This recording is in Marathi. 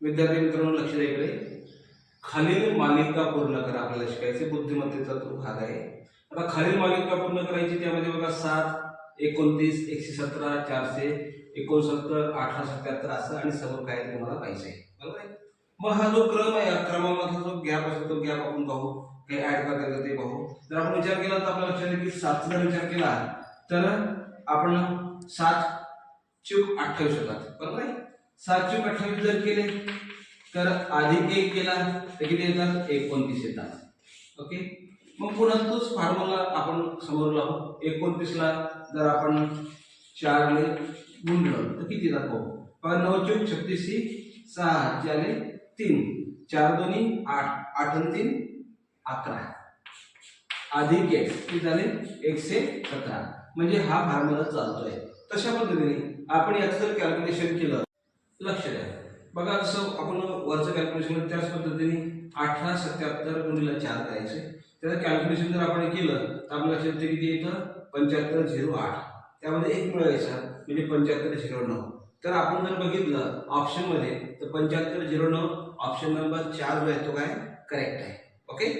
विद्यार्थी मित्रांनो लक्ष द्या इकडे. खालील मालिका पूर्ण करा. आपल्याला शिकायचे बुद्धिमत्तेचा तो भाग आहे. आता खालील मालिका पूर्ण करायची. त्यामध्ये बघा 7, 29, 117, 469, 1877 असं आणि समोर काय तुम्हाला पाहिजे आहे. बरोबर आहे. मग हा जो क्रम आहे, क्रमामधला जो गॅप असतो तो गॅप आपण पाहू. काही ऍड करता येतं ते पाहू. जर आपण विचार केला तर आपल्याला लक्षात येईल की 7 जर विचार केला तर आपण 7 चूक 28 होतात. बरोबर आहे. 7 चूक 28 जर केले तर अधिक 1 केला तर किती येतात? 29 येतात. ओके. मग पुन्हा तोच फॉर्म्युला आपण समोर लावू. 29 ला जर आपण 4 ने गुणलं तर किती येतात पाहू. बघा 9 चूक 36 6 झाले 3 4 दोन्ही 8 8 आणि 3 11 अधिक 1 किती झाले 117. म्हणजे हा फॉर्म्युला चालतोय. तशा पद्धतीने आपण याचं जर कॅल्क्युलेशन केलं, लक्ष द्या बघा जसं आपण वरचं कॅल्क्युलेशन त्याच पद्धतीने 1877 गुणिले 4 करायचे. त्याचं कॅल्क्युलेशन जर आपण केलं तर आपल्या लक्षात येते किती येतं 7508. त्यामध्ये 1 मिळवायचा म्हणजे 7509. तर आपण जर बघितलं ऑप्शन मध्ये तर 7509 ऑप्शन नंबर 4 जो आहे तो काय करेक्ट आहे. ओके.